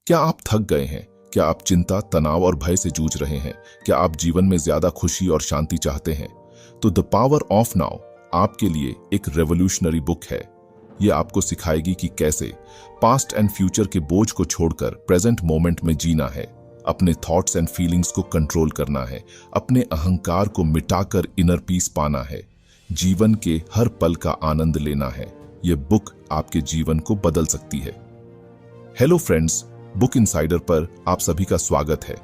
क्या आप थक गए हैं? क्या आप चिंता, तनाव और भय से जूझ रहे हैं? क्या आप जीवन में ज्यादा खुशी और शांति चाहते हैं? तो द पावर ऑफ नाउ आपके लिए एक रेवोल्यूशनरी बुक है। ये आपको सिखाएगी कि कैसे पास्ट एंड फ्यूचर के बोझ को छोड़कर प्रेजेंट मोमेंट में जीना है, अपने थॉट्स एंड फीलिंग्स को कंट्रोल करना है, अपने अहंकार को मिटाकर इनर पीस पाना है, जीवन के हर पल का आनंद लेना है। ये बुक आपके जीवन को बदल सकती है। हेलो फ्रेंड्स, बुक इनसाइडर पर आप सभी का स्वागत है।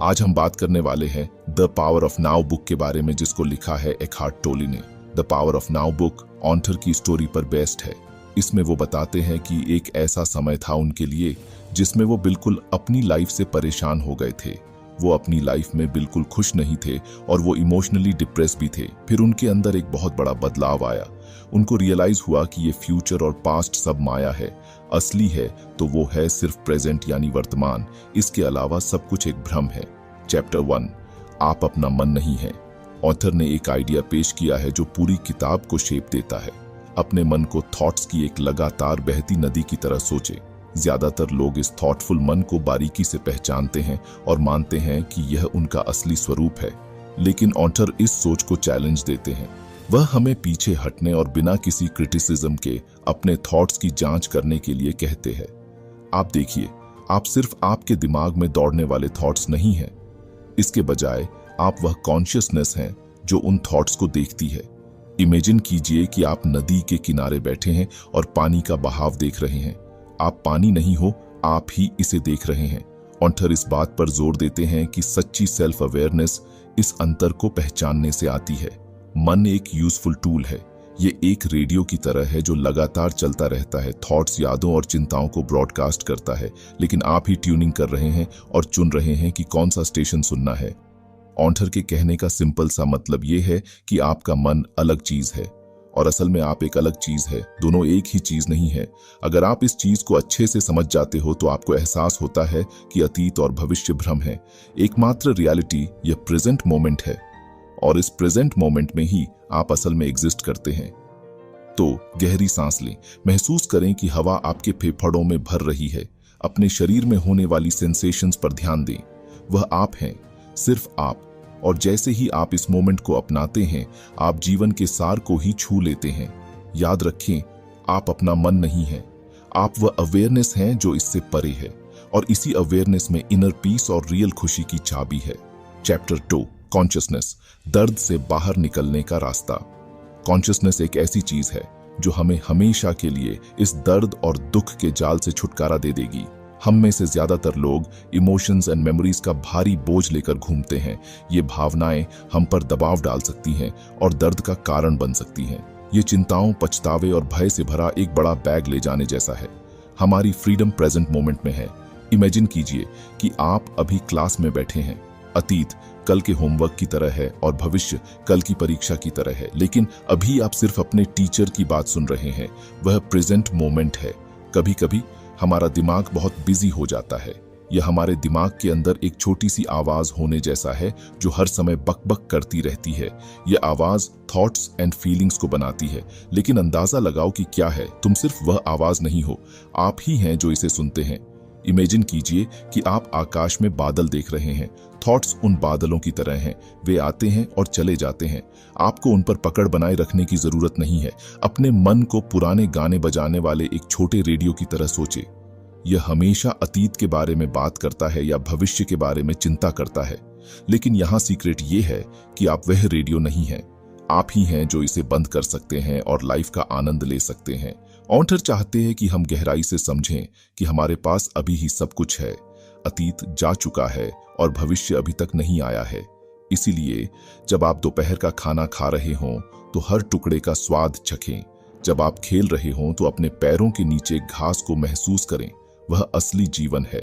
आज हम बात करने वाले हैं the power of now book के बारे में, जिसको लिखा है एकहार्ट टोले ने। The power of now book author की स्टोरी पर बेस्ड है। इसमें वो बताते हैं कि एक ऐसा समय था उनके लिए जिसमें वो बिल्कुल अपनी लाइफ से परेशान हो गए थे। वो अपनी लाइफ में बिल्कुल खुश नहीं थे और वो इमोशनली डिप्रेस भी थे। फिर उनके अंदर एक बहुत बड़ा बदलाव आया। उनको रियलाइज हुआ कि ये फ्यूचर और पास्ट सब माया है, असली है तो वो है सिर्फ प्रेजेंट यानी वर्तमान। इसके अलावा सब कुछ एक भ्रम है। चैप्टर 1, आप अपना मन नहीं है। ऑथर ने एक आइडिया पेश किया है जो पूरी किताब को शेप देता है। अपने मन को थॉट्स की एक लगातार बहती नदी की तरह सोचे। ज्यादातर लोग इस थॉटफुल मन को बारीकी से पहचानते हैं और मानते हैं कि यह उनका असली स्वरूप है, लेकिन ऑथर इस सोच को चैलेंज देते हैं। वह हमें पीछे हटने और बिना किसी क्रिटिसिज्म के अपने थॉट्स की जांच करने के लिए कहते हैं। आप देखिए, आप सिर्फ आपके दिमाग में दौड़ने वाले थॉट्स नहीं हैं। इसके बजाय आप वह कॉन्शियसनेस हैं जो उन थॉट्स को देखती है। इमेजिन कीजिए कि आप नदी के किनारे बैठे हैं और पानी का बहाव देख रहे हैं। आप पानी नहीं हो, आप ही इसे देख रहे हैं। ऑथर इस बात पर जोर देते हैं कि सच्ची सेल्फ अवेयरनेस इस अंतर को पहचानने से आती है। मन एक यूजफुल टूल है। ये एक रेडियो की तरह है जो लगातार चलता रहता है, थॉट्स, यादों और चिंताओं को ब्रॉडकास्ट करता है, लेकिन आप ही ट्यूनिंग कर रहे हैं और चुन रहे हैं कि कौन सा स्टेशन सुनना है। ऑथर के कहने का सिंपल सा मतलब ये है कि आपका मन अलग चीज है और असल में आप एक अलग चीज है। दोनों एक ही चीज नहीं है। अगर आप इस चीज को अच्छे से समझ जाते हो तो आपको एहसास होता है कि अतीत और भविष्य भ्रम है। एकमात्र रियलिटी यह प्रेजेंट मोमेंट है और इस प्रेजेंट मोमेंट में ही आप असल में एग्जिस्ट करते हैं। तो गहरी सांस लें, महसूस करें कि हवा आपके फेफड़ों में भर रही है। अपने शरीर में होने वाली सेंसेशंस पर ध्यान दें। वह आप हैं, सिर्फ आप। और जैसे ही आप इस मोमेंट को अपनाते हैं, आप जीवन के सार को ही छू लेते हैं। याद रखें, आप अपना मन नहीं है, आप वह अवेयरनेस हैं जो इससे परे है, और इसी अवेयरनेस में इनर पीस और रियल खुशी की चाबी है। चैप्टर 2, कॉन्शियसनेस, दर्द से बाहर निकलने का रास्ता। कॉन्शियसनेस एक ऐसी चीज है जो हमें हमेशा के लिए इस दर्द और दुख के जाल से छुटकारा दे देगी। हम में से ज्यादातर लोग इमोशंस एंड मेमोरीज का भारी बोझ लेकर घूमते हैं। ये भावनाएं हम पर दबाव डाल सकती हैं और दर्द का कारण बन सकती हैं। ये चिंताओं, पछतावे और भय से भरा एक बड़ा बैग ले जाने जैसा है। हमारी फ्रीडम प्रेजेंट मोमेंट में है। इमेजिन कीजिए कि आप अभी क्लास में बैठे हैं। अतीत कल के होमवर्क की तरह है और भविष्य कल की परीक्षा की तरह है, लेकिन अभी आप सिर्फ अपने टीचर की बात सुन रहे हैं। वह प्रेजेंट मोमेंट है। कभी कभी हमारा दिमाग बहुत बिजी हो जाता है। यह हमारे दिमाग के अंदर एक छोटी सी आवाज होने जैसा है जो हर समय बकबक करती रहती है। यह आवाज थॉट्स एंड फीलिंग्स को बनाती है, लेकिन अंदाजा लगाओ कि क्या है। तुम सिर्फ वह आवाज नहीं हो, आप ही हैं जो इसे सुनते हैं। इमेजिन कीजिए कि आप आकाश में बादल देख रहे हैं। थॉट्स उन बादलों की तरह हैं, वे आते हैं और चले जाते हैं। आपको उन पर पकड़ बनाए रखने की जरूरत नहीं है। अपने मन को पुराने गाने बजाने वाले एक छोटे रेडियो की तरह सोचे। यह हमेशा अतीत के बारे में बात करता है या भविष्य के बारे में चिंता करता है, लेकिन यहाँ सीक्रेट ये है कि आप वह रेडियो नहीं हैं। आप ही हैं जो इसे बंद कर सकते हैं और लाइफ का आनंद ले सकते हैं। ऑथर चाहते हैं कि हम गहराई से समझें कि हमारे पास अभी ही सब कुछ है। अतीत जा चुका है और भविष्य अभी तक नहीं आया है। इसीलिए जब आप दोपहर का खाना खा रहे हों तो हर टुकड़े का स्वाद चखें। जब आप खेल रहे हों तो अपने पैरों के नीचे घास को महसूस करें। वह असली जीवन है।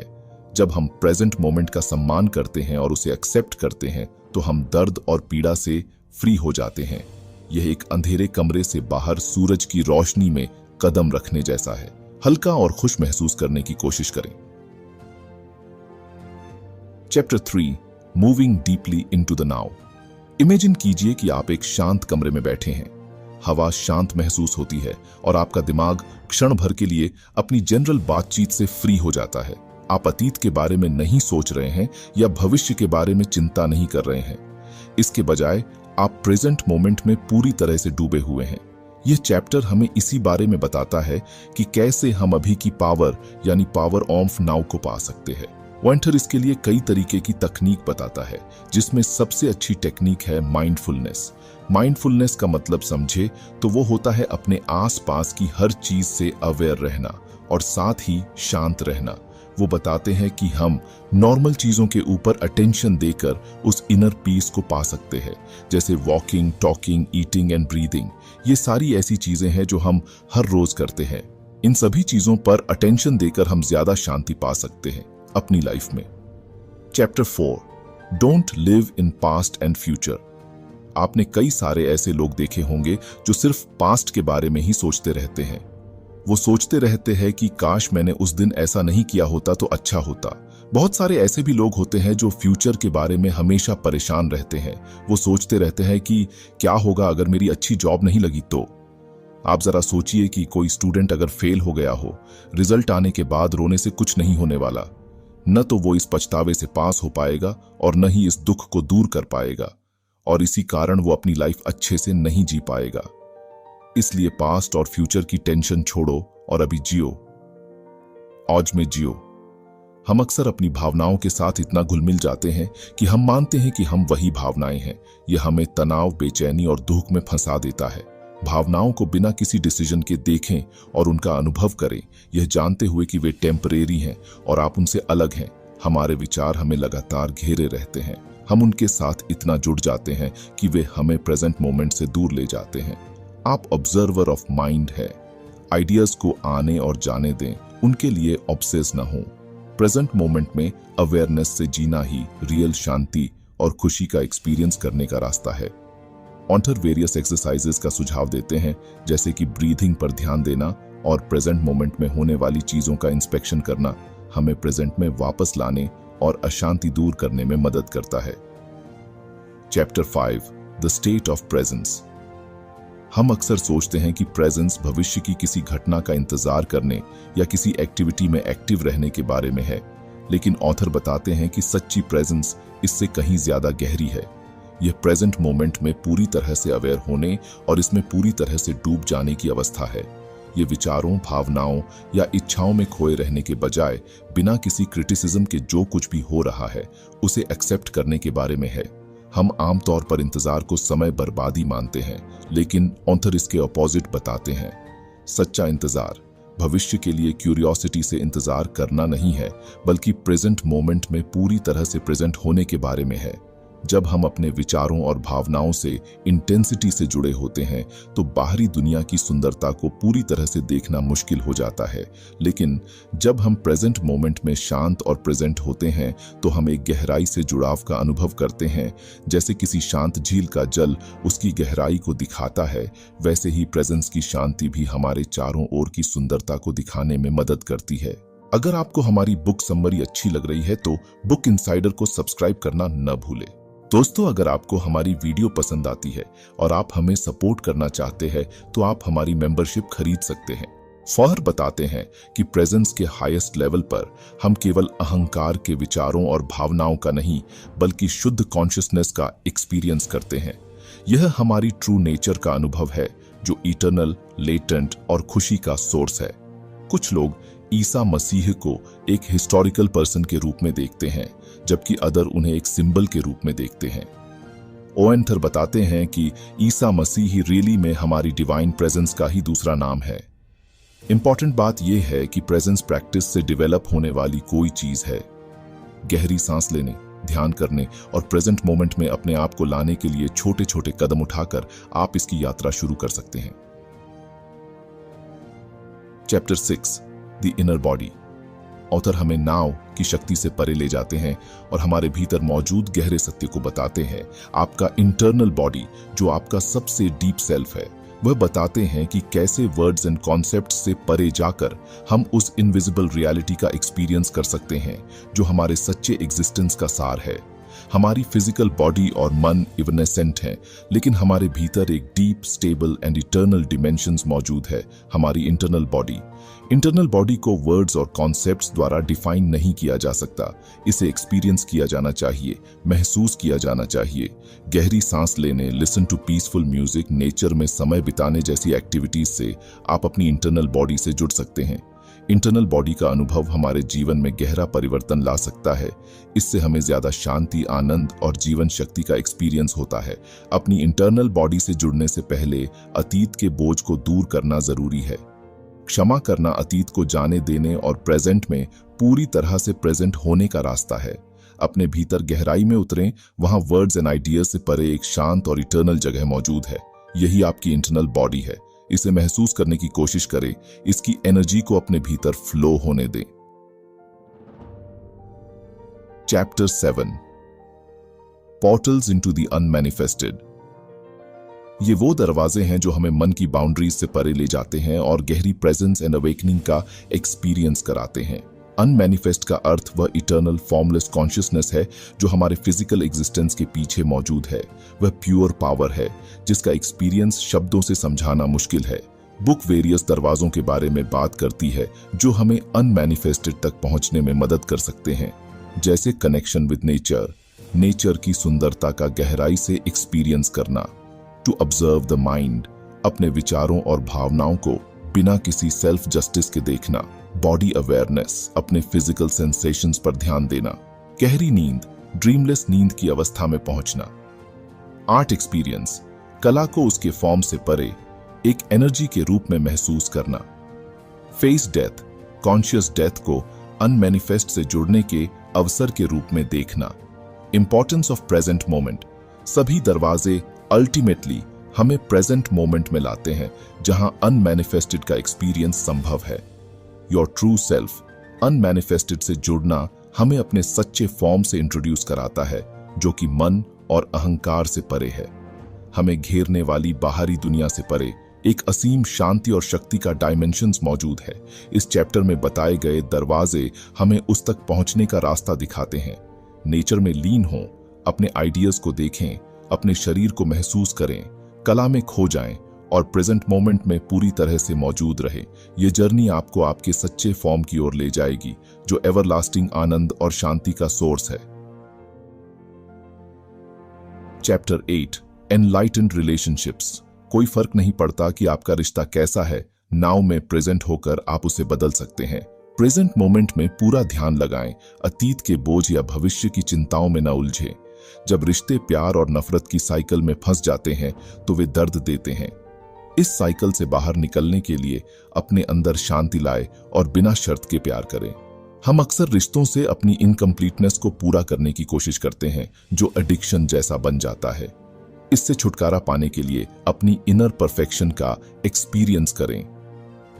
जब हम प्रेजेंट मोमेंट का सम्मान करते हैं और उसे एक्सेप्ट करते हैं तो हम दर्द और पीड़ा से फ्री हो जाते हैं। यह एक अंधेरे कमरे से बाहर सूरज की रोशनी में कदम रखने जैसा है। हल्का और खुश महसूस करने की कोशिश करें। Chapter 3, moving deeply into the now. Imagine कीजिए कि आप एक शांत कमरे में बैठे हैं। हवा शांत महसूस होती है और आपका दिमाग क्षण भर के लिए अपनी जनरल बातचीत से फ्री हो जाता है। आप अतीत के बारे में नहीं सोच रहे हैं या भविष्य के बारे में चिंता नहीं कर रहे हैं। इसके बजाय आप प्रेजेंट मोमेंट में पूरी तरह से डूबे हुए हैं। यह चैप्टर हमें इसी बारे में बताता है कि कैसे हम अभी की पावर यानी पावर ऑफ नाउ को पा सकते हैं। ऑथर इसके लिए कई तरीके की तकनीक बताता है, जिसमें सबसे अच्छी टेक्निक है माइंडफुलनेस। माइंडफुलनेस का मतलब समझे तो वो होता है अपने आसपास की हर चीज से अवेयर रहना और साथ ही शांत रहना। वो बताते हैं कि हम नॉर्मल चीजों के ऊपर अटेंशन देकर उस इनर पीस को पा सकते हैं, जैसे walking, talking, eating and breathing. ये सारी ऐसी चीजें हैं जो हम हर रोज करते हैं। इन सभी चीजों पर अटेंशन देकर हम ज्यादा शांति पा सकते हैं अपनी लाइफ में। Chapter 4, don't live in past and future. आपने कई सारे ऐसे लोग देखे होंगे जो सिर्फ पास्ट के बारे में ही सोचते रहते हैं। वो सोचते रहते हैं कि काश मैंने उस दिन ऐसा नहीं किया होता तो अच्छा होता। बहुत सारे ऐसे भी लोग होते हैं जो फ्यूचर के बारे में हमेशा परेशान रहते हैं। वो सोचते रहते हैं कि क्या होगा अगर मेरी अच्छी जॉब नहीं लगी तो। आप जरा सोचिए कि कोई स्टूडेंट अगर फेल हो गया हो, रिजल्ट आने के बाद रोने से कुछ नहीं होने वाला। न तो वो इस पछतावे से पास हो पाएगा और न ही इस दुख को दूर कर पाएगा, और इसी कारण वो अपनी लाइफ अच्छे से नहीं जी पाएगा। इसलिए पास्ट और फ्यूचर की टेंशन छोड़ो और अभी जियो, आज में जियो। हम अक्सर अपनी भावनाओं के साथ इतना घुल-मिल जाते हैं कि हम मानते हैं कि हम वही भावनाएं हैं। यह हमें तनाव, बेचैनी और दुख में फंसा देता है। भावनाओं को बिना किसी डिसीजन के देखें और उनका अनुभव करें, यह जानते हुए कि वे टेम्परेरी हैं और आप उनसे अलग हैं। हमारे विचार हमें लगातार घेरे रहते हैं। हम उनके साथ इतना जुड़ जाते हैं कि वे हमें प्रेजेंट मोमेंट से दूर ले जाते हैं। आप ऑब्जर्वर ऑफ माइंड है। आइडियाज को आने और जाने दें, उनके लिए ऑब्सेस न हो। प्रेजेंट मोमेंट में अवेयरनेस से जीना ही रियल शांति और खुशी का एक्सपीरियंस करने का रास्ता है। ऑथर वेरियस एक्सरसाइजेस का सुझाव देते हैं, जैसे कि ब्रीथिंग पर ध्यान देना और प्रेजेंट मोमेंट में होने वाली चीजों का इंस्पेक्शन करना हमें प्रेजेंट में वापस लाने और अशांति दूर करने में मदद करता है। Chapter 5, the state of presence. हम अक्सर सोचते हैं कि प्रेजेंस भविष्य की किसी घटना का इंतजार करने या किसी एक्टिविटी में एक्टिव रहने के बारे में है, लेकिन ऑथर बताते हैं कि सच्ची प्रेजेंस इससे कहीं ज्यादा गहरी है। यह प्रेजेंट मोमेंट में पूरी तरह से अवेयर होने और इसमें पूरी तरह से डूब जाने की अवस्था है। ये विचारों, भावनाओं या इच्छाओं में खोए रहने के बजाय बिना किसी क्रिटिसिज्म के जो कुछ भी हो रहा है उसे एक्सेप्ट करने के बारे में है। हम आमतौर पर इंतजार को समय बर्बादी मानते हैं, लेकिन ऑथर इसके अपोजिट बताते हैं। सच्चा इंतजार भविष्य के लिए क्यूरियोसिटी से इंतजार करना नहीं है, बल्कि प्रेजेंट मोमेंट में पूरी तरह से प्रेजेंट होने के बारे में है। जब हम अपने विचारों और भावनाओं से इंटेंसिटी से जुड़े होते हैं तो बाहरी दुनिया की सुंदरता को पूरी तरह से देखना मुश्किल हो जाता है, लेकिन जब हम प्रेजेंट मोमेंट में शांत और प्रेजेंट होते हैं तो हम एक गहराई से जुड़ाव का अनुभव करते हैं। जैसे किसी शांत झील का जल उसकी गहराई को दिखाता है, वैसे ही प्रेजेंस की शांति भी हमारे चारों ओर की सुंदरता को दिखाने में मदद करती है। अगर आपको हमारी बुक समरी अच्छी लग रही है तो बुक इनसाइडर को सब्सक्राइब करना न भूलें। दोस्तों, अगर आपको हमारी वीडियो पसंद आती है और आप हमें सपोर्ट करना चाहते हैं तो आप हमारी मेंबरशिप खरीद सकते हैं। फॉर बताते हैं कि प्रेजेंस के हाईएस्ट लेवल पर हम केवल अहंकार के विचारों और भावनाओं का नहीं, बल्कि शुद्ध कॉन्शियसनेस का एक्सपीरियंस करते हैं। यह हमारी ट्रू नेचर का अनुभव है, जो इटर्नल, लेटेंट और खुशी का सोर्स है। कुछ लोग ईसा मसीह को एक हिस्टोरिकल पर्सन के रूप में देखते हैं, जबकि अदर उन्हें एक सिंबल के रूप में देखते हैं। ऑथर बताते हैं कि ईसा मसीह ही रियली में हमारी डिवाइन प्रेजेंस का ही दूसरा नाम है। इंपॉर्टेंट बात यह है कि प्रेजेंस प्रैक्टिस से डेवलप होने वाली कोई चीज है। गहरी सांस लेने, ध्यान करने और प्रेजेंट मोमेंट में अपने आप को लाने के लिए छोटे छोटे कदम उठाकर आप इसकी यात्रा शुरू कर सकते हैं। Chapter 6, the inner body. Author हमें नाव की शक्ति से परे ले जाते हैं और हमारे भीतर मौजूद गहरे सत्य को बताते हैं। आपका इंटरनल बॉडी, जो आपका सबसे डीप सेल्फ है, वह बताते हैं कि कैसे वर्ड्स एंड कॉन्सेप्ट्स से परे जाकर हम उस इनविजिबल रियलिटी का एक्सपीरियंस कर सकते हैं जो हमारे सच्चे एग्जिस्टेंस का सार है। हमारी फिजिकल बॉडी और मन इवनेसेंट हैं, लेकिन हमारे भीतर एक deep, stable and eternal dimensions मौजूद है, हमारी इंटरनल बॉडी। इंटरनल बॉडी को वर्ड्स और कॉन्सेप्ट्स द्वारा डिफाइन नहीं किया जा सकता। इसे एक्सपीरियंस किया जाना चाहिए, महसूस किया जाना चाहिए। गहरी सांस लेने, listen to peaceful music, nature में समय बिताने जैसी एक्टिविटीज से आप अपनी इंटरनल बॉडी से जुड़ सकते हैं। इंटरनल बॉडी का अनुभव हमारे जीवन में गहरा परिवर्तन ला सकता है। इससे हमें ज्यादा शांति, आनंद और जीवन शक्ति का एक्सपीरियंस होता है। अपनी इंटरनल बॉडी से जुड़ने से पहले अतीत के बोझ को दूर करना जरूरी है। क्षमा करना अतीत को जाने देने और प्रेजेंट में पूरी तरह से प्रेजेंट होने का रास्ता है। अपने भीतर गहराई में उतरें, वहां वर्ड्स एंड आइडियाज से परे एक शांत और इटर्नल जगह मौजूद है। यही आपकी इंटरनल बॉडी है। इसे महसूस करने की कोशिश करें, इसकी एनर्जी को अपने भीतर फ्लो होने दें। Chapter 7 portals into the unmanifested. ये वो दरवाजे हैं जो हमें मन की बाउंड्रीज से परे ले जाते हैं और गहरी प्रेजेंस एंड अवेकनिंग का एक्सपीरियंस कराते हैं। अनमैनिफेस्ट का अर्थ वह इटर्नल फॉर्मलेस कॉन्शियसनेस है जो हमारे फिजिकल एग्जिस्टेंस के पीछे मौजूद है। वह प्योर पावर है जिसका एक्सपीरियंस शब्दों से समझाना मुश्किल है। बुक वेरियस दरवाजों के बारे में बात करती है जो हमें अनमैनिफेस्टेड तक पहुंचने में मदद कर सकते हैं, जैसे कनेक्शन विद नेचर, नेचर की सुंदरता का गहराई से एक्सपीरियंस करना। टू ऑब्जर्व द माइंड, अपने विचारों और भावनाओं को बिना किसी सेल्फ जस्टिस के देखना। बॉडी अवेयरनेस, अपने फिजिकल सेंसेशंस पर ध्यान देना। गहरी नींद, ड्रीमलेस नींद की अवस्था में पहुंचना। आर्ट एक्सपीरियंस, कला को उसके फॉर्म से परे एक एनर्जी के रूप में महसूस करना। फेस डेथ, कॉन्शियस डेथ को अनमैनिफेस्ट से जुड़ने के अवसर के रूप में देखना। इंपॉर्टेंस ऑफ प्रेजेंट मोमेंट, सभी दरवाजे अल्टीमेटली हमें प्रेजेंट मोमेंट में लाते हैं जहां अनमैनिफेस्टेड का एक्सपीरियंस संभव है। योर ट्रू सेल्फ, अनमैनिफेस्टेड से जुड़ना हमें अपने सच्चे फॉर्म से इंट्रोड्यूस कराता है जो कि मन और अहंकार से परे है। हमें घेरने वाली बाहरी दुनिया से परे एक असीम शांति और शक्ति का डायमेंशंस मौजूद है। इस चैप्टर में बताए गए दरवाजे हमें उस तक पहुंचने का रास्ता दिखाते हैं। नेचर में लीन हों, अपने आइडियाज को देखें, अपने शरीर को महसूस करें, कला में खो जाएं और प्रेजेंट मोमेंट में पूरी तरह से मौजूद रहे। ये जर्नी आपको आपके सच्चे फॉर्म की ओर ले जाएगी जो एवरलास्टिंग आनंद और शांति का सोर्स है। Chapter 8 enlightened relationships. कोई फर्क नहीं पड़ता कि आपका रिश्ता कैसा है, नाउ में प्रेजेंट होकर आप उसे बदल सकते हैं। प्रेजेंट मोमेंट में पूरा ध्यान लगाएं, अतीत के बोझ या भविष्य की चिंताओं में न उलझें। जब रिश्ते प्यार और नफरत की साइकिल में फंस जाते हैं तो वे दर्द देते हैं। इस साइकिल से बाहर निकलने के लिए अपने अंदर शांति लाए और बिना शर्त के प्यार करें। हम अक्सर रिश्तों से अपनी इनकम्प्लीटनेस को पूरा करने की कोशिश करते हैं जो एडिक्शन जैसा बन जाता है। इससे छुटकारा पाने के लिए अपनी इनर परफेक्शन का एक्सपीरियंस करें।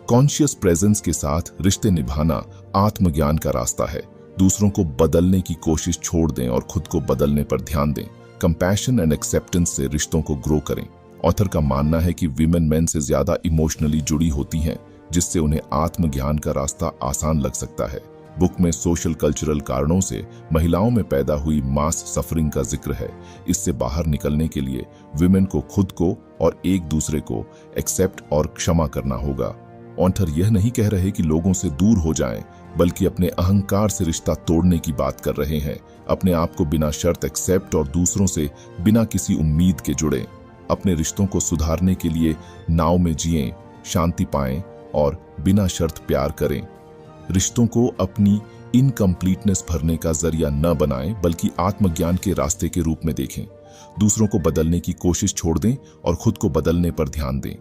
कॉन्शियस प्रेजेंस के साथ रिश्ते निभाना आत्मज्ञान का रास्ता है। दूसरों को बदलने की कोशिश छोड़ दें और खुद को बदलने पर ध्यान दें। कंपैशन एंड एक्सेप्टेंस से रिश्तों को ग्रो करें। ऑथर का मानना है कि विमेन मेन से ज्यादा इमोशनली जुड़ी होती हैं, जिससे उन्हें आत्मज्ञान का रास्ता आसान लग सकता है। बुक में सोशल कल्चरल कारणों से महिलाओं में पैदा हुई मास सफरिंग का जिक्र है। इससे बाहर निकलने के लिए विमेन को खुद को और एक दूसरे को एक्सेप्ट और क्षमा करना होगा। ऑथर यह नहीं कह रहे कि लोगों से दूर हो जाएं, बल्कि अपने अहंकार से रिश्ता तोड़ने की बात कर रहे हैं। अपने आप को बिना शर्त एक्सेप्ट और दूसरों से बिना किसी उम्मीद के जुड़ें। अपने रिश्तों को सुधारने के लिए नाव में जिएं, शांति पाएं और बिना शर्त प्यार करें। रिश्तों को अपनी इनकम्प्लीटनेस भरने का जरिया न बनाएं, बल्कि आत्मज्ञान के रास्ते के रूप में देखें। दूसरों को बदलने की कोशिश छोड़ दें और खुद को बदलने पर ध्यान दें।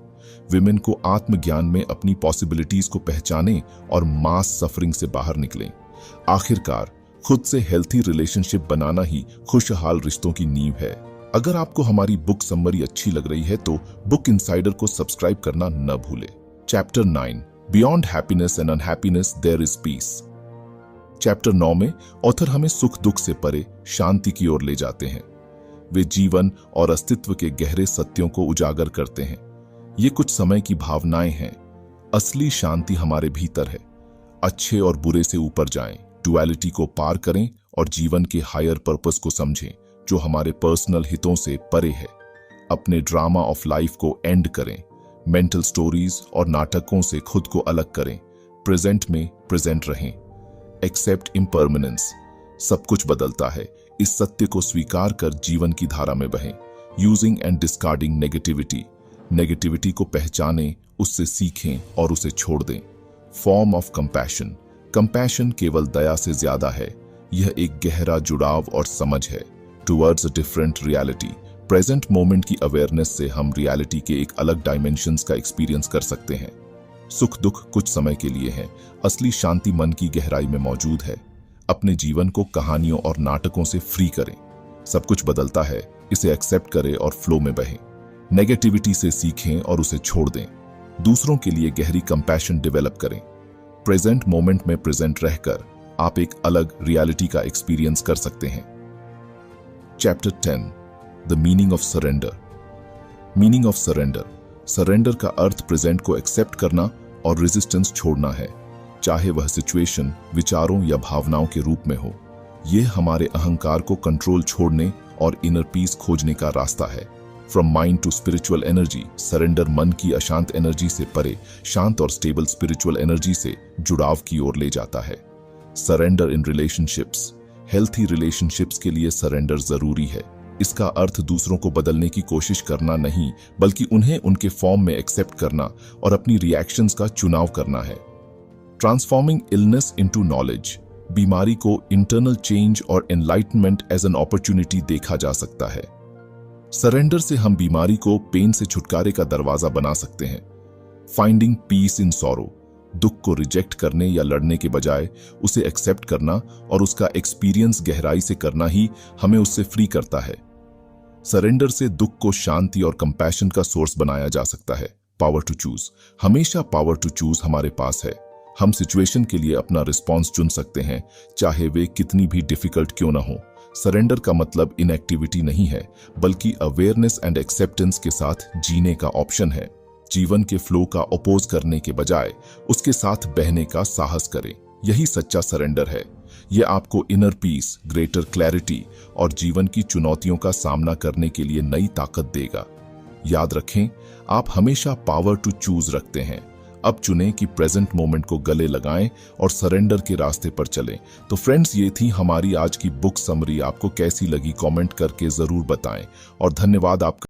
विमेन को आत्मज्ञान में अपनी पॉसिबिलिटीज को पहचानें और मास सफरिंग से बाहर निकलें। आखिरकार खुद से हेल्थी रिलेशनशिप बनाना ही खुशहाल रिश्तों की नींव है। अगर आपको हमारी बुक समरी अच्छी लग रही है तो बुक इनसाइडर को सब्सक्राइब करना न भूलें। Chapter 9 beyond happiness and unhappiness there is peace. Chapter 9 में ऑथर हमें सुख दुख से परे शांति की ओर ले जाते हैं। वे जीवन और अस्तित्व के गहरे सत्यों को उजागर करते हैं। ये कुछ समय की भावनाएं हैं। असली शांति हमारे भीतर है। अच्छे और बुरे से ऊपर जाएं, डुअलिटी को पार करें और जीवन के हायर पर्पस को समझें जो हमारे पर्सनल हितों से परे है। अपने ड्रामा ऑफ लाइफ को एंड करें, मेंटल स्टोरीज और नाटकों से खुद को अलग करें, प्रेजेंट में प्रेजेंट रहें। एक्सेप्ट इम्परमानेंस, सब कुछ बदलता है, इस सत्य को स्वीकार कर जीवन की धारा में बहें। Using and discarding negativity, negativity को पहचानें, उससे सीखें और उसे छोड़ दें। फॉर्म ऑफ कंपैशन, कंपैशन केवल दया से ज्यादा है, यह एक गहरा जुड़ाव और समझ है towards a different reality. Present moment की अवेयरनेस से हम रियलिटी के एक अलग डायमेंशंस का एक्सपीरियंस कर सकते हैं। सुख दुख कुछ समय के लिए है, असली शांति मन की गहराई में मौजूद है। अपने जीवन को कहानियों और नाटकों से फ्री करें, सब कुछ बदलता है, इसे एक्सेप्ट करें और फ्लो में बहें। नेगेटिविटी से सीखें और उसे छोड़ दें। दूसरों के लिए गहरी कंपैशन डेवलप करें। प्रेजेंट मोमेंट में प्रेजेंट रहकर आप एक अलग रियलिटी का एक्सपीरियंस कर सकते हैं। Chapter 10, the meaning of surrender. Meaning of surrender, surrender का अर्थ प्रेजेंट को एक्सेप्ट करना और रेजिस्टेंस छोड़ना है, चाहे वह सिचुएशन, विचारों या भावनाओं के रूप में हो। यह हमारे अहंकार को कंट्रोल छोड़ने और इनर पीस खोजने का रास्ता है। From mind to spiritual energy, surrender मन की अशांत एनर्जी से परे शांत और स्टेबल स्पिरिचुअल एनर्जी से जुड़ाव की ओर ले जाता है। Surrender in relationships, healthy relationships के लिए सरेंडर जरूरी है। इसका अर्थ दूसरों को बदलने की कोशिश करना नहीं, बल्कि उन्हें उनके फॉर्म में एक्सेप्ट करना और अपनी रिएक्शंस का चुनाव करना है। ट्रांसफॉर्मिंग इलनेस इनटू नॉलेज, बीमारी को इंटरनल चेंज और एनलाइटनमेंट एज एन अपॉर्चुनिटी देखा जा सकता है। सरेंडर से हम बीमारी को पेन से छुटकारे का दरवाजा बना सकते हैं। फाइंडिंग पीस इन सॉरो, दुख को रिजेक्ट करने या लड़ने के बजाय उसे एक्सेप्ट करना और उसका एक्सपीरियंस गहराई से करना ही हमें उससे फ्री करता है। सरेंडर से दुख को शांति और कंपैशन का सोर्स बनाया जा सकता है। पावर टू चूज, हमेशा पावर टू चूज हमारे पास है। हम सिचुएशन के लिए अपना रिस्पॉन्स चुन सकते हैं, चाहे वे कितनी भी डिफिकल्ट क्यों ना हो। सरेंडर का मतलब इनएक्टिविटी नहीं है, बल्कि अवेयरनेस एंड एक्सेप्टेंस के साथ जीने का ऑप्शन है। जीवन के फ्लो का अपोज करने के बजाय उसके साथ बहने का साहस करें, यही सच्चा सरेंडर है। यह आपको इनर पीस, ग्रेटर क्लैरिटी और जीवन की चुनौतियों का सामना करने के लिए नई ताकत देगा। याद रखें, आप हमेशा पावर टू चूज रखते हैं। अब चुनें कि प्रेजेंट मोमेंट को गले लगाएं और सरेंडर के रास्ते पर चलें। तो फ्रेंड्स, ये थी हमारी आज की बुक समरी। आपको कैसी लगी कमेंट करके जरूर बताएं और धन्यवाद आपका।